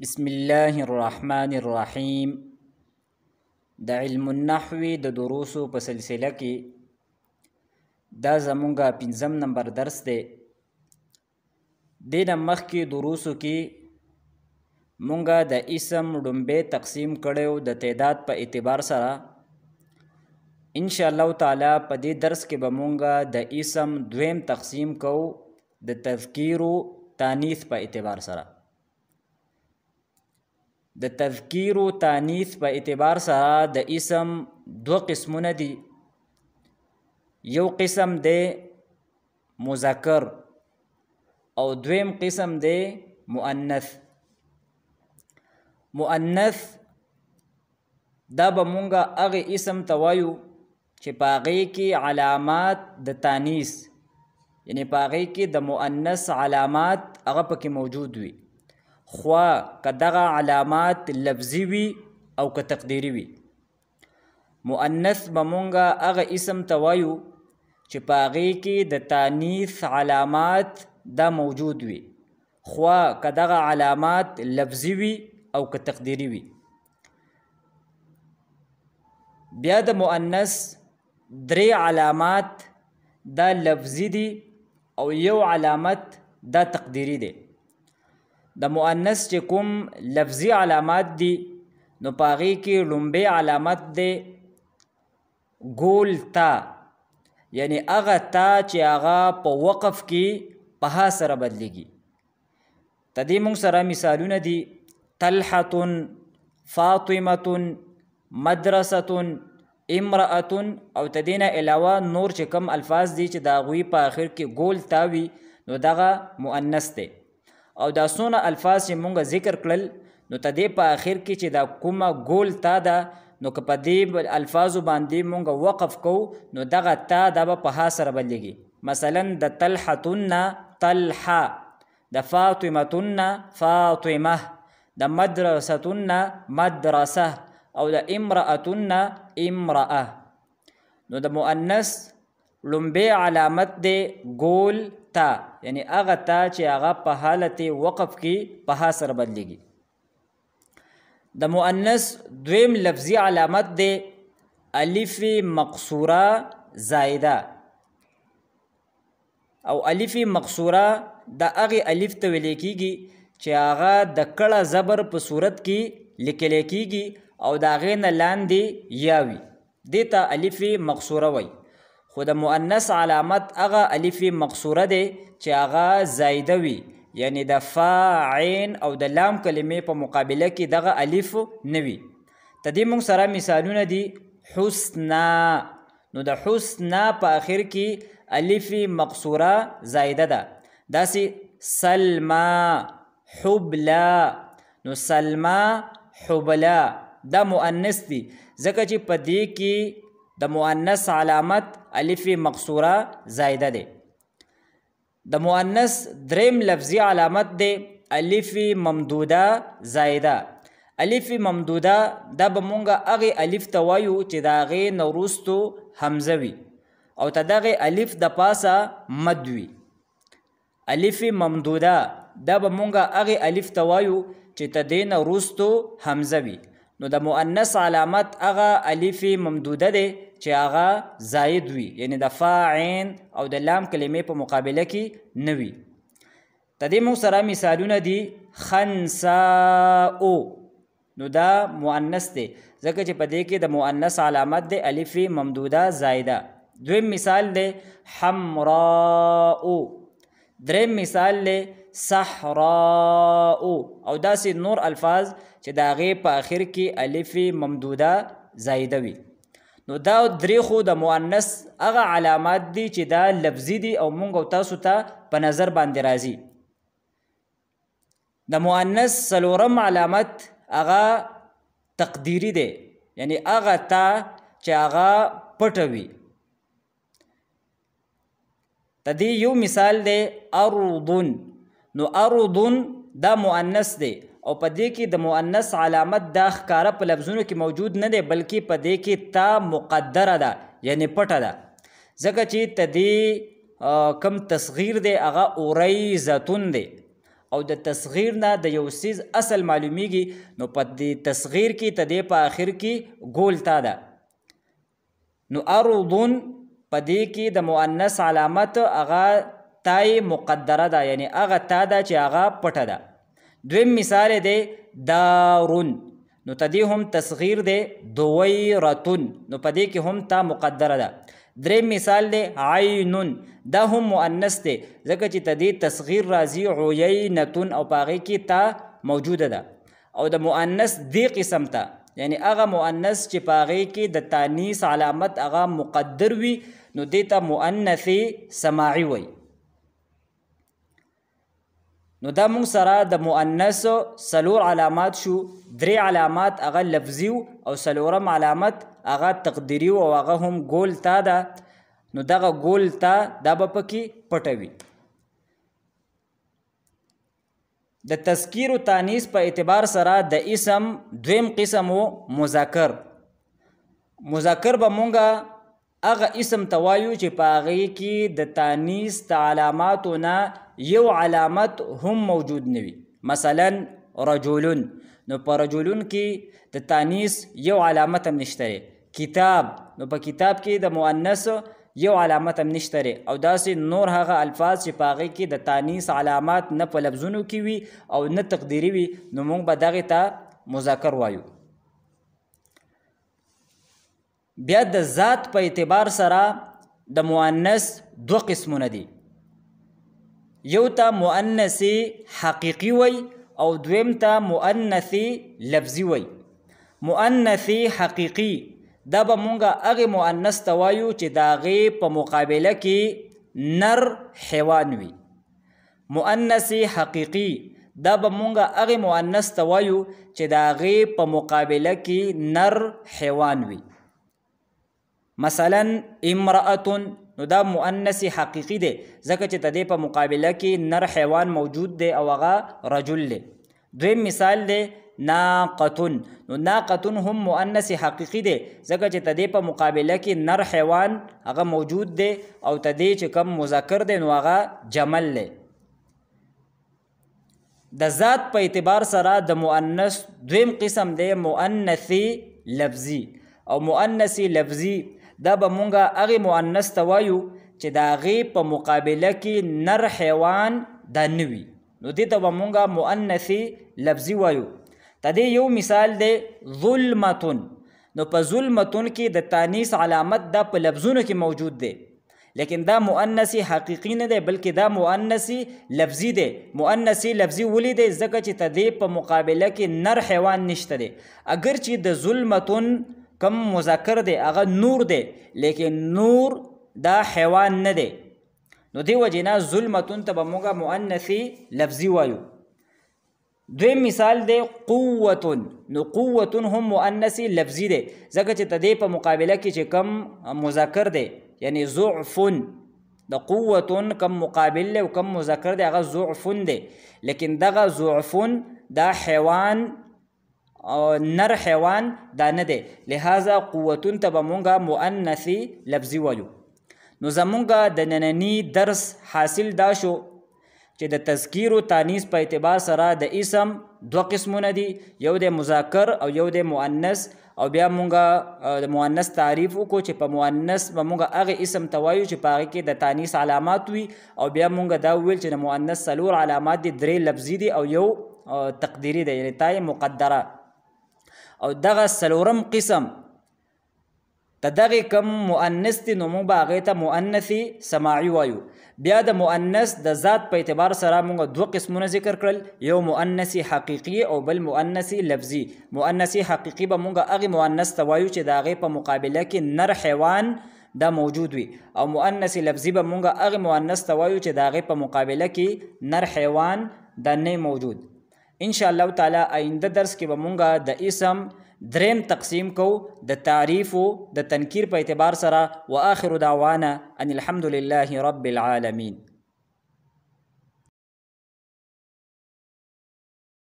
بسم الله الرحمن الرحیم. د علم النحو د دروسو په سلسله کې دا زمونږه 5 نمبر درس دی. دینه مخکې دروسو کې مونږه د اسم ډومبه تقسیم کړو د تعداد په اعتبار سره. ان شاء الله تعالی په دې درس کې به مونږه د اسم دویم تقسیم کوو د تذکیر او تانیث په اعتبار سره. د تذکیر او تانیث په اعتبار سره د اسم دو قسمونه دي. یو قسم دی مذکر او دویم قسم دی مؤنث. مؤنث دا به مونږه هغه اسم ته وایو چې په هغې کې علامات د تانیث یعنی په هغې کې د مؤنث علامات هغه پکې موجود وي، خوا که دغه علامات لفظي وي او که تقدیري وي. مؤنث به مونږه هغه اسم ته وایو چې په هغې کې د تانیث علامات دا موجود وي، خوا که دغه علامات لفظي وي او که تقدیري وي. بیا د مؤنث 3 علامات دا لفظي دي او یو علامت دا تقدیري دی. د مؤنث چې کوم لفظي علامات دي نو په هغې کې لومبی علامت دی ګول تا، یعنی هغه تا چې هغه په وقف کې په ها سره بدلیږي. تدې موږ سره مثالونه دي: طلحة، فاطمة، مدرسة، امرأة، او تدې نه علاوه نور چې کوم الفاظ دي چې د هغوی په آخر کې ګول تا وي نو دغه مؤنث دی. او دا څونه الفاظ چې مونږ ذکر کړل نو تدې په آخر کې چې دا کومه ګول تا ده نو که په دې الفاظو باندې مونږ وقف کوو نو دغه تا دا به په ها سره بدلیږي. مثلا د طلحتن طلحه، د فاطمتن فاطمه، د مدرستن مدرسه، او د امرأتن امرأه. نو د مؤنث لومبی علامت دی ګول تا، یعنی هغه تا چې هغه په حالت وقف کې په ها سره بدلیږي. د مؤنث دویم لفظي علامت دی الف مقصوره زائده. او الف مقصوره د هغې الف ته ویل کېږي چې هغه د کړه زبر په صورت کې لیکل کېږي او د هغې نه لاندې یا وي، دې ته الف مقصوره وایي. خو د مؤنث علامت هغه الف مقصوره دی چې هغه زایده وي، یعنی د فا عین او د لام کلمې په مقابله کې دغه الف نه وي. تدې موږ سره مثالونه دي: حسنا، نو د حسنا په آخر کې الف مقصوره زایده ده. داسې سلما، حبلا، نو سلما حبلا دا مؤنث دي ځکه چې په دې کې د مؤنث علامت الف مقصوره زایده دی. د مؤنث دریم لفظي علامت دی الف ممدوده زایده. الف ممدوده دا به مونږه هغې الف ته وایو چې د هغې نه وروستو حمزه وي او ته دغې الف د پاسه مد وي. الف ممدوده دا به مونږه هغې الف ته وایو چې ته دې نه وروستو حمزه وي. نو د مؤنث علامت هغه الف ممدوده دی چې هغه زاید وي، یعنی د فا عین او د لام کلمې په مقابله کې نه وي. تدې موږ سره مثالونه دي: خنساء، نو دا مؤنث دی ځکه چې په دې کې د مؤنث علامت دی الف ممدوده زایده. دویم مثال دی حمراء. دریم مثال دی صحراء، او داسې نور الفاظ چې د هغې په آخر کې الف ممدوده زایده وي. نو دا درې خو د مؤنث هغه علامات دي چې دا لفظي دي او مونږ او تاسو ته په نظر باندې راځي. د مؤنث څلورم علامت هغه تقدیري دی، یعنی هغه تا چې هغه پټه وي. تدې یو مثال دی ارضن. نو ارضن دا مؤنث دی او په دې کې د مؤنث علامت دا ښکاره په لفظونو کې موجود نه دی بلکې په دې کې تا مقدره ده، یعنی پټه ده، ځکه چې تدې کم تصغیر دی هغه اوریزتون دی او د تصغیر نه د یو څیز اصل معلومیږي نو په دې تصغیر کې تدې په آخر کې ګول تا ده. نو ارضون په دې کې د مؤنث علامت هغه تای مقدره ده، یعنی هغه تا ده چې هغه پټه ده. دویم مثال دی دارون، نو تدې هم تصغیر دی دویرتون، نو په دې کې هم تا مقدره ده. دریم مثال دی عینون، دا هم مؤنث دی ځکه چې تدې تصغیر راځي عینتون او په هغې کې تا موجوده ده. او د مؤنث دې قسم ته یعنی هغه مؤنث چې په هغې کې د تانیث علامت هغه مقدر وي نو دې ته مؤنث سماعي وایي. نو دا مونږ سره د مؤنث څلور علامات شو، درې علامات هغه لفظي او څلورم علامت هغه تقدیري او هغه هم ګول تا ده. نو دغه ګول تا دا به پکې پټه وي. د تذکیر و تانیث په اعتبار سره د اسم دویم قسم و مذکر. مذکر به مونږه هغه اسم ته وایو چې په هغې کې د تانیث د علاماتو نه یو علامت هم موجود نه وي. مثلا رجلون، نو په رجلون کې د تانیث یو علامت هم نشته. کتاب، نو په کتاب کې د مؤنث یو علامت هم نشته. او داسې نور هغه الفاظ چې په هغې کې د تانیث علامات نه په لفظونو کې وي او نه تقدیري وي نو موږ به دغې ته مذکر وایو. بیا د ذات په اعتبار سره د مؤنث دو قسمونه دي. یو ته مؤنث حقیقي وی او دویم ته مؤنث لفظي وی. مؤنث حقیقي دا به مونږه هغې مؤنث ته وایو چې د هغې په مقابله کې نر حیوان وي. مؤنث حقیقي دا به مونږه هغې مؤنث ته وایو چې د هغې په مقابله کې نر حیوان وي. مثلا امرأتون، نو دا مؤنث حقیقي دی ځکه چې د دې په مقابله کې نر حیوان موجود دی او هغه رجل دی. دویم مثال دی ناقتون، نو ناقتون هم مؤنث حقیقي دی ځکه چې د دې په مقابله کې نر حیوان هغه موجود دی او د دې چې کوم مذکر دی نو هغه جمل دی. د ذات په اعتبار سره د مؤنث دویم قسم دی مؤنث لفظي. او مؤنث لفظي دا به مونږه هغې مؤنث ته وایو چې د هغې په مقابله کې نر حیوان دا نه وي نو دې ته به مونږه مؤنث لفظي وایو. د دې یو مثال دی ظلمتون، نو په ظلمتون کې د تانیث علامت دا په لفظونو کې موجود دی لیکن دا مؤنث حقیقي نه دی بلکې دا مؤنث لفظي دی. مؤنث لفظي ولې دی ځکه چې د دې په مقابله کې نر حیوان نشته دی. اگر چې د ظلمتون کم مذکر دی هغه نور دی لیکن نور دا حیوان نه دی نو دی وجې نه ظلمتون ته به موږ مؤنث لفظي وایو. دویم مثال دی قوتون، نو قوتون هم مؤنث لفظي دی ځکه چې د دې په مقابله کې چې کم مذکر دی یعنی ضعفون، د قوتون کم مقابل دی او کم مذکر دی هغه ضعفون دی لیکن دغه ضعفون دا حیوان نر حیوان دا نه دی لہذا قوتون ته به مونږه مؤنث لفظي وایو. نو زمونږه د ننني درس حاصل دا شو چې د تذکیر و تانیث په اعتبار سره د اسم دو قسمونه دي، یو د مذکر او یو د مؤنث. او بیا مونږه د مؤنث تعریف وکړو چې په مؤنث به مونږه هغې اسم ته وایو چې په هغې کې د تانیث علامات وي او بیا مونږه دا وویل چې د مؤنث څلور علامات دي، درې لفظي دي او یو تقدیري دی یعنې تای مقدره. او دغه څلورم قسم ته دغې کم مؤنث دی نو موږ به هغې ته مؤنث سماعي وایو. بیا د مؤنث د ذات په اعتبار سره موږ دوه قسمونه ذکر کړل، یو مؤنث حقیقي او بل مؤنث لفظي. مؤنث حقیقي به موږ هغې مؤنث ته وایو چې د هغې په مقابله کې نر حیوان دا موجود وي، او مؤنث لفظي به موږ هغې مؤنث ته وایو چې د هغې په مقابله کې نر حیوان دا نه موجود. ان شاء الله تعالی آینده درس کې به مونږه د اسم دریم تقسیم کو د تعریف او د تنکیر په اعتبار سره. واخر دعوانا ان الحمد لله رب العالمین.